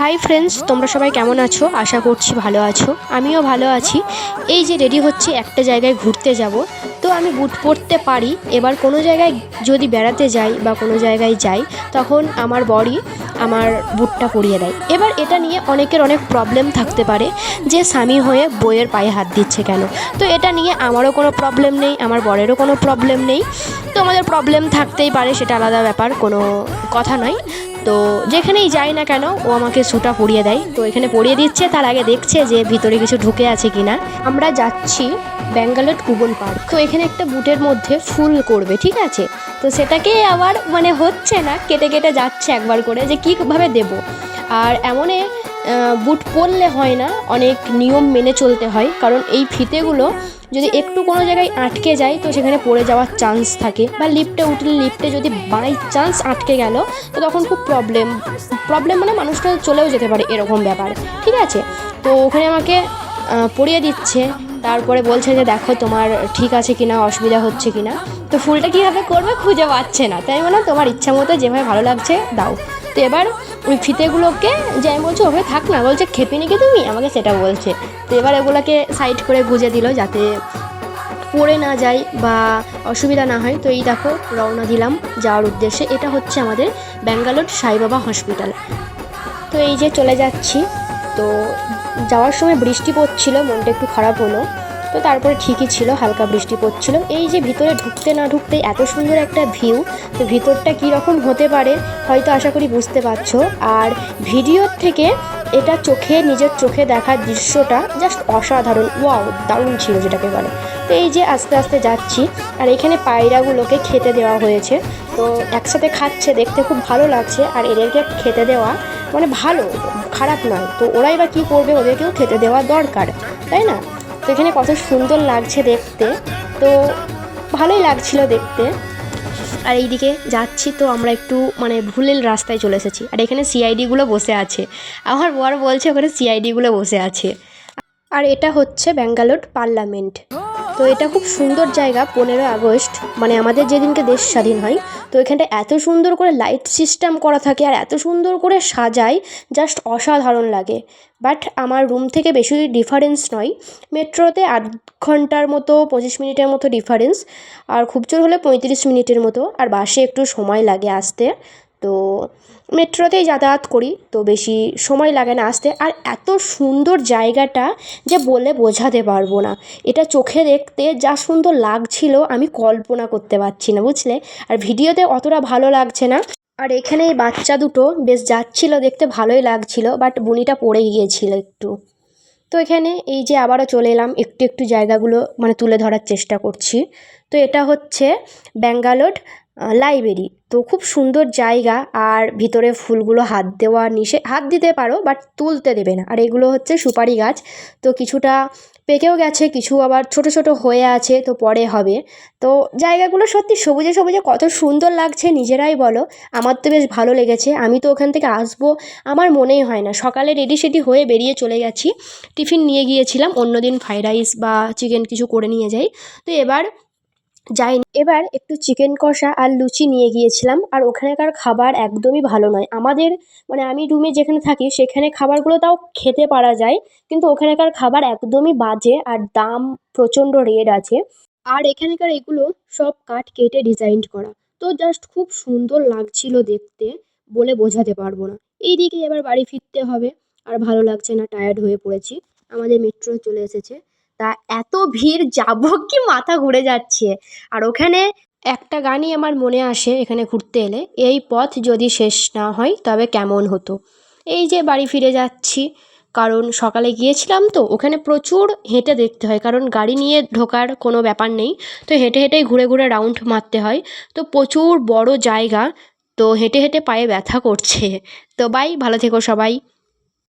Hi friends, তোমরা সবাই কেমন আছো? আশা করছি ভালো আছো। আমিও ভালো আছি। এই যে রেডি হচ্ছি, একটা জায়গায় ঘুরতে যাব। তো আমি বুট পরতে পারি। এবার কোনো জায়গায় যদি বেড়াতে যাই বা কোনো জায়গায় যাই, তখন আমার বরই আমার বুটটা পরিয়ে দেয়। এবার এটা নিয়ে অনেকের অনেক প্রবলেম থাকতে পারে যে স্বামী হয়ে বউয়ের পায়ে হাত দিচ্ছে কেন। তো এটা নিয়ে আমারও কোনো প্রবলেম নেই, আমার বরেরও কোনো প্রবলেম নেই। তো আমাদের প্রবলেম থাকতেই পারে, সেটা আলাদা ব্যাপার, কোনো কথা নয়। তো যেখানেই যাই না কেন ও আমাকে শ্যুটা পরিয়ে দেয়। তো এখানে পরিয়ে দিচ্ছে, তার আগে দেখছে যে ভিতরে কিছু ঢুকে আছে কিনা। আমরা যাচ্ছি ব্যাঙ্গালোর কুবন পার্ক। তো এখানে একটা বুটের মধ্যে ফুল করবে, ঠিক আছে। তো সেটাকে আবার হচ্ছে না, কেটে কেটে যাচ্ছে একবার করে যে কীভাবে দেব। আর এমনে বুট পরলে হয় না, অনেক নিয়ম মেনে চলতে হয়। কারণ এই ফিতেগুলো যদি একটু কোনো জায়গায় আটকে যায় তো সেখানে পড়ে যাওয়ার চান্স থাকে, বা লিফটে উঠলে লিফটে যদি বাই চান্স আটকে গেল তো তখন খুব প্রবলেম মানুষটা চলেও যেতে পারে, এরকম ব্যাপার, ঠিক আছে। তো ওখানে আমাকে পরিয়ে দিচ্ছে, তারপরে বলছে যে দেখো তোমার ঠিক আছে কিনা, অসুবিধা হচ্ছে কিনা। তো ফুলটা কীভাবে করবে খুঁজে পাচ্ছে না, তাই তোমার ইচ্ছা মতো যেভাবে ভালো লাগছে দাও। তো এবার ওই ফিতেগুলোকে যে আমি বলছি ওভাবে থাক না, বলছে খেপে নাকি তুমি, আমাকে সেটা বলছে। তো এবার এগুলোকে সাইড করে গুঁজে দিল যাতে পড়ে না যায় বা অসুবিধা না হয়। তো এই দেখো রওনা দিলাম যাওয়ার উদ্দেশ্যে। এটা হচ্ছে আমাদের ব্যাঙ্গালোর সাইবাবা হসপিটাল। তো এই যে চলে যাচ্ছি। তো যাওয়ার সময় বৃষ্টি পড়ছিল, মনটা একটু খারাপ হলো। তো তারপরে ঠিকই ছিল, হালকা বৃষ্টি পড়ছিল। এই যে ভিতরে ঢুকতে না ঢুকতেই এত সুন্দর একটা ভিউ। তো ভিতরটা কীরকম হতে পারে হয়তো আশা করি বুঝতে পারছো। আর ভিডিওর থেকে এটা নিজের চোখে দেখার দৃশ্যটা জাস্ট অসাধারণ, ওয়াও, দারুণ ছিল যেটাকে বলে। তো এই যে আস্তে আস্তে যাচ্ছি, আর এখানে পায়রাগুলোকে খেতে দেওয়া হয়েছে। তো একসাথে খাচ্ছে, দেখতে খুব ভালো লাগছে। আর এদেরকে খেতে দেওয়া ভালো, খারাপ নয়। তো ওরাই বা কী করবে, ওদেরকেও খেতে দেওয়া দরকার, তাই না? তো এখানে কত সুন্দর লাগছে দেখতে, তো ভালোই লাগছিল দেখতে। আর এইদিকে যাচ্ছি, তো আমরা একটু ভুলের রাস্তায় চলে এসেছি। আর এখানে সিআইডিগুলো বসে আছে, আমার বর বলছে ওখানে সিআইডিগুলো বসে আছে। আর এটা হচ্ছে ব্যাঙ্গালোর পার্লামেন্ট। তো এটা খুব সুন্দর জায়গা। 15 আগস্ট আমাদের যেদিনকে দেশ স্বাধীন হয়, তো এখানটা এত সুন্দর করে লাইট সিস্টেম করা থাকে আর এত সুন্দর করে সাজায়, জাস্ট অসাধারণ লাগে। বাট আমার রুম থেকে বেশি ডিফারেন্স নয়, মেট্রোতে 8 ঘন্টার মতো 25 মিনিটের মতো ডিফারেন্স, আর খুব জোর হলে 35 মিনিটের মতো। আর বাসে একটু সময় লাগে আসতে। তো মেট্রোতেই যাতায়াত করি, তো বেশি সময় লাগে না আসতে। আর এত সুন্দর জায়গাটা যে বলে বোঝাতে পারবো না। এটা চোখে দেখতে যা সুন্দর লাগছিল আমি কল্পনা করতে পারছি না, বুঝলে। আর ভিডিওতে অতটা ভালো লাগছে না। আর এখানে এই বাচ্চা দুটো বেশ যাচ্ছিল, দেখতে ভালোই লাগছিল, বাট বুনিটা পড়ে গিয়েছিল একটু। তো এখানে এই যে আবারও চলে এলাম, একটু একটু জায়গাগুলো তুলে ধরার চেষ্টা করছি। তো এটা হচ্ছে ব্যাঙ্গালোর লাইব্রেরি। তো খুব সুন্দর জায়গা। আর ভিতরে ফুলগুলো হাত দিতে পারো, বাট তুলতে দেবে না। আর এগুলো হচ্ছে সুপারি গাছ। তো কিছুটা পেকেও গেছে, কিছু আবার ছোট ছোট হয়ে আছে, তো পরে হবে। তো জায়গাগুলো সত্যি সবুজে সবুজে কত সুন্দর লাগছে, নিজেরাই বলো। আমার তো বেশ ভালো লেগেছে। আমি তো ওখান থেকে আসবো আমার মনেই হয় না, সকালে রেডি সেডি হয়ে বেরিয়ে চলে গেছি। টিফিন নিয়ে গিয়েছিলাম, অন্যদিন ফ্রাইড রাইস বা চিকেন কিছু করে নিয়ে যাই। তো এবার একটু চিকেন কষা আর লুচি নিয়ে গিয়েছিলাম। আর ওখানকার খাবার একদমই ভালো নয়। আমাদের আমি রুমে যেখানে থাকি সেখানে খাবারগুলো তাও খেতে পারা যায়, কিন্তু ওখানকার খাবার একদমই বাজে, আর দাম প্রচণ্ড রেট আছে। আর এখানকার এগুলো সব কাঠ কেটে ডিজাইন করা। তো জাস্ট খুব সুন্দর লাগছিল দেখতে, বলে বোঝাতে পারবো না। এইদিকে এবার বাড়ি ফিরতে হবে, আর ভালো লাগছে না, টায়ার্ড হয়ে পড়েছি। আমাদের মেট্রো চলে এসেছে। তা এত ভিড়, যাবো কি মাথা ঘুরে যাচ্ছে। আর ওখানে একটা গানই আমার মনে আসে এখানে ঘুরতে এলে, এই পথ যদি শেষ না হয় তবে কেমন হতো। এই যে বাড়ি ফিরে যাচ্ছি, কারণ সকালে গিয়েছিলাম তো ওখানে প্রচুর হেঁটে দেখতে হয়, কারণ গাড়ি নিয়ে ঢোকার কোনো ব্যাপার নেই। তো হেঁটে হেঁটেই ঘুরে ঘুরে রাউন্ড মারতে হয়। তো প্রচুর বড় জায়গা, তো হেঁটে হেঁটে পায়ে ব্যথা করছে। তো বাই, ভালো থেকো সবাই।